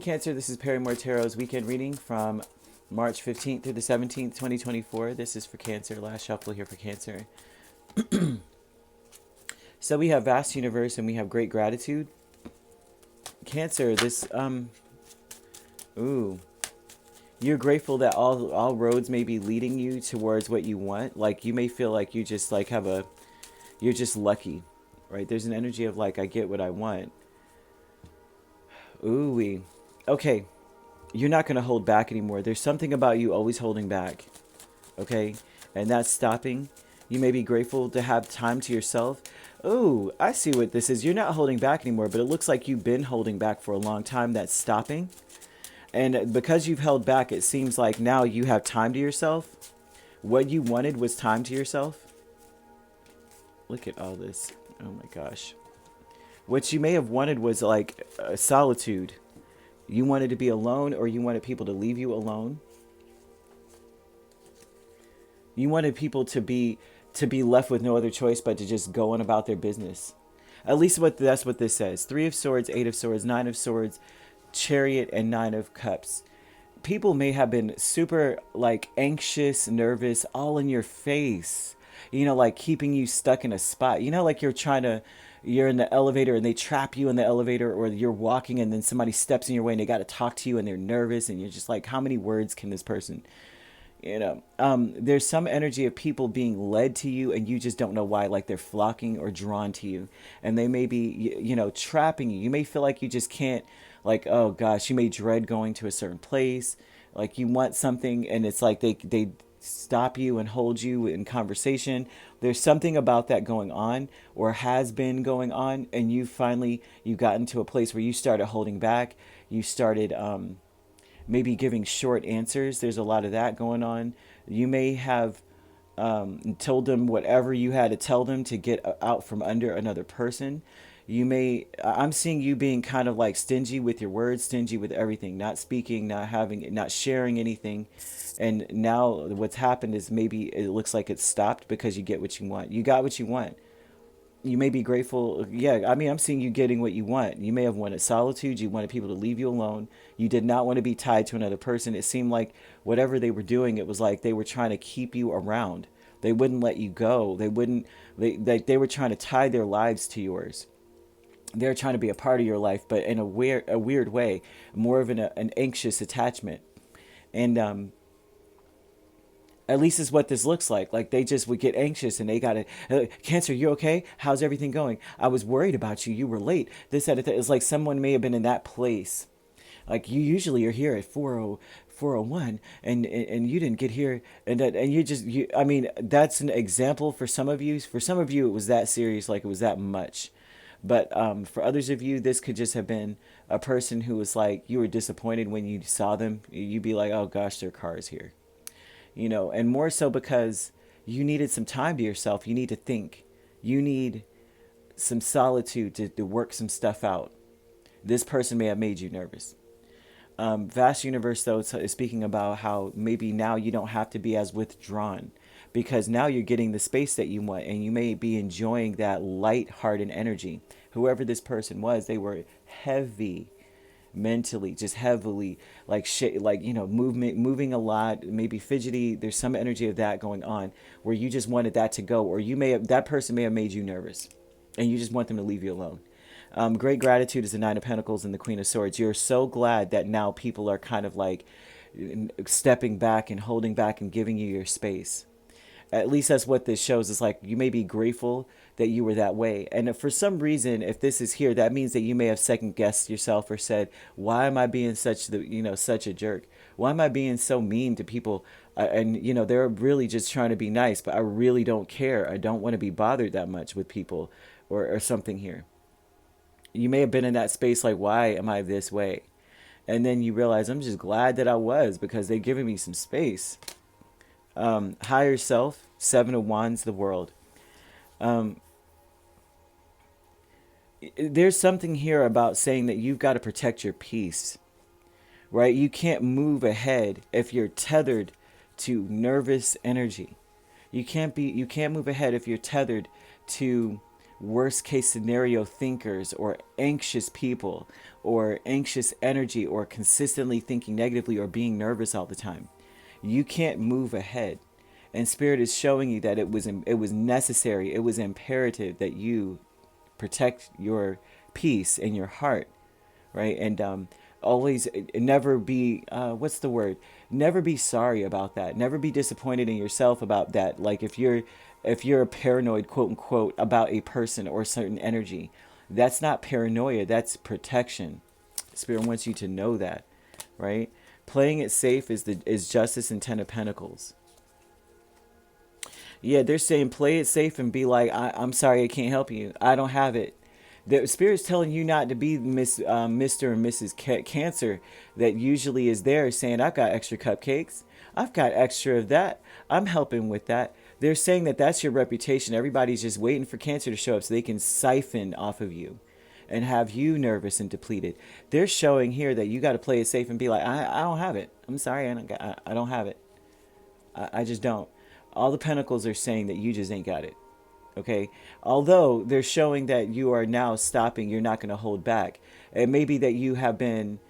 Cancer, this is Perrymore Tarot's weekend reading from March 15th through the 17th, 2024. This is for Cancer. Last shuffle here for Cancer. So we have vast universe and we have great gratitude. Cancer, you're grateful that all roads may be leading you towards what you want. Like you may feel like you just like you're just lucky, right? There's an energy of like, I get what I want. Okay, you're not going to hold back anymore. There's something about you always holding back, okay? And that's stopping. You may be grateful to have time to yourself. Oh, I see what this is. You're not holding back anymore, but it looks like you've been holding back for a long time. That's stopping. And because you've held back, it seems like now you have time to yourself. What you wanted was time to yourself. Look at all this. Oh my gosh. What you may have wanted was like solitude. You wanted to be alone, or you wanted people to leave you alone. You wanted people to be left with no other choice but to just go on about their business. At least that's what this says. 3 of Swords, 8 of Swords, 9 of Swords, Chariot, and 9 of Cups. People may have been super like anxious, nervous, all in your face. You know, like keeping you stuck in a spot. You know, like you're in the elevator and they trap you in the elevator, or you're walking and then somebody steps in your way and they got to talk to you and they're nervous and you're just like, how many words can this person, there's some energy of people being led to you and you just don't know why, like they're flocking or drawn to you, and they may be, trapping you. You may feel like you just can't, like, oh gosh, you may dread going to a certain place, like you want something and it's like they stop you and hold you in conversation. There's something about that going on, or has been going on, and you got into a place where you started holding back. You started maybe giving short answers. There's a lot of that going on. You may have told them whatever you had to tell them to get out from under another person. I'm seeing you being kind of like stingy with your words, stingy with everything, not speaking, not sharing anything. And now what's happened is maybe it looks like it's stopped because you get what you want. You got what you want. You may be grateful. Yeah, I mean, I'm seeing you getting what you want. You may have wanted solitude. You wanted people to leave you alone. You did not want to be tied to another person. It seemed like whatever they were doing, it was like they were trying to keep you around. They wouldn't let you go. They were trying to tie their lives to yours. They're trying to be a part of your life, but in a weird way, more of an anxious attachment. And at least is what this looks like. Like they just would get anxious and they got to, Cancer, you okay? How's everything going? I was worried about you. You were late. This, that, that. It's like someone may have been in that place. Like you usually are here at 4:01 and you didn't get here, and I mean, that's an example for some of you. For some of you, it was that serious, like it was that much. But for others of you, this could just have been a person who was like, you were disappointed when you saw them. You'd be like, oh gosh, their car is here. And more so because you needed some time to yourself. You need to think. You need some solitude to work some stuff out. This person may have made you nervous. Vast Universe, though, is speaking about how maybe now you don't have to be as withdrawn, because now you're getting the space that you want, and you may be enjoying that light-hearted energy. Whoever this person was, they were heavy mentally, just heavily, like moving a lot, maybe fidgety. There's some energy of that going on where you just wanted that to go, or that person may have made you nervous and you just want them to leave you alone. Great gratitude is the 9 of Pentacles and the Queen of Swords. You're so glad that now people are kind of like stepping back and holding back and giving you your space. At least that's what this shows. It's like you may be grateful that you were that way. And if for some reason, if this is here, that means that you may have second guessed yourself or said, why am I being such a jerk? Why am I being so mean to people? They're really just trying to be nice, but I really don't care. I don't want to be bothered that much with people or something here. You may have been in that space like, why am I this way? And then you realize, I'm just glad that I was, because they're giving me some space. Higher self, 7 of Wands, the World. There's something here about saying that you've got to protect your peace, right? You can't move ahead if you're tethered to nervous energy. You can't move ahead if you're tethered to worst case scenario thinkers or anxious people or anxious energy or consistently thinking negatively or being nervous all the time. You can't move ahead. And Spirit is showing you that it was necessary, it was imperative that you protect your peace and your heart, right? And always never be what's the word? Never be sorry about that. Never be disappointed in yourself about that. Like if you're paranoid, quote unquote, about a person or certain energy, that's not paranoia. That's protection. Spirit wants you to know that, right? Playing it safe is Justice and Ten of Pentacles. Yeah, they're saying play it safe and be like, I'm sorry, I can't help you. I don't have it. The Spirit's telling you not to be Mr. and Mrs. Cancer that usually is there, saying, I've got extra cupcakes. I've got extra of that. I'm helping with that. They're saying that that's your reputation. Everybody's just waiting for Cancer to show up so they can siphon off of you and have you nervous and depleted. They're showing here that you got to play it safe and be like, I don't have it. I'm sorry, I don't have it. I just don't. All the Pentacles are saying that you just ain't got it. Okay, although they're showing that you are now stopping, you're not going to hold back. It may be that you have been,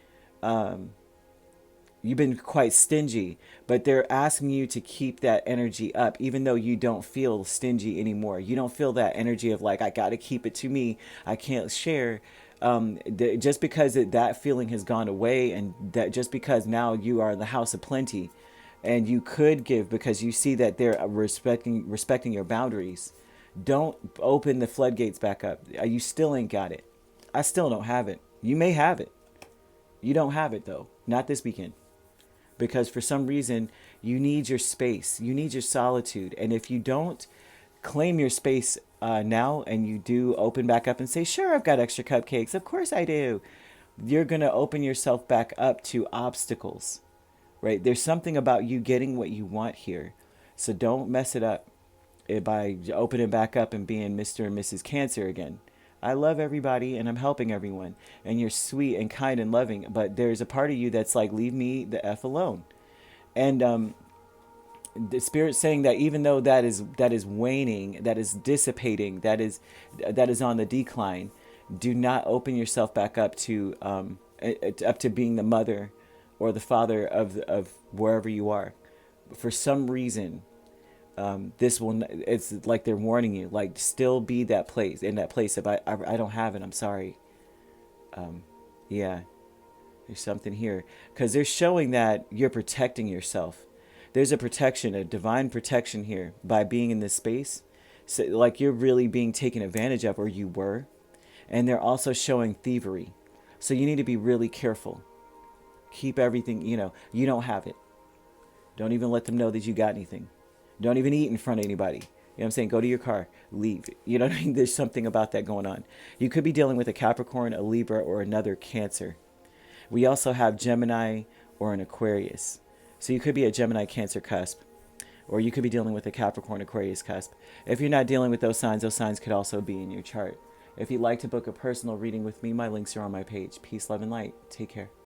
you've been quite stingy, but they're asking you to keep that energy up, even though you don't feel stingy anymore. You don't feel that energy of like, I got to keep it to me, I can't share. Just because that feeling has gone away, and that just because now you are in the house of plenty, and you could give because you see that they're respecting your boundaries. Don't open the floodgates back up. You still ain't got it. I still don't have it. You may have it. You don't have it though. Not this weekend. Because for some reason, you need your space. You need your solitude. And if you don't claim your space now, and you do open back up and say, sure, I've got extra cupcakes. Of course I do. You're going to open yourself back up to obstacles, right? There's something about you getting what you want here. So don't mess it up by opening back up and being Mr. and Mrs. Cancer again. I love everybody and I'm helping everyone. And you're sweet and kind and loving. But there's a part of you that's like, leave me the F alone. And the Spirit's saying that even though that is waning, that is dissipating, that is on the decline, do not open yourself back up to being the mother or the father of wherever you are. For some reason, it's like they're warning you, like, still be in that place of I don't have it, I'm sorry. Yeah, there's something here because they're showing that you're protecting yourself. There's a protection, a divine protection here by being in this space. So like you're really being taken advantage of, or you were. And they're also showing thievery. So you need to be really careful. Keep everything, you don't have it. Don't even let them know that you got anything. Don't even eat in front of anybody. You know what I'm saying? Go to your car, leave. You know what I mean? There's something about that going on. You could be dealing with a Capricorn, a Libra, or another Cancer. We also have Gemini or an Aquarius. So you could be a Gemini Cancer cusp, or you could be dealing with a Capricorn Aquarius cusp. If you're not dealing with those signs could also be in your chart. If you'd like to book a personal reading with me, my links are on my page. Peace, love, and light. Take care.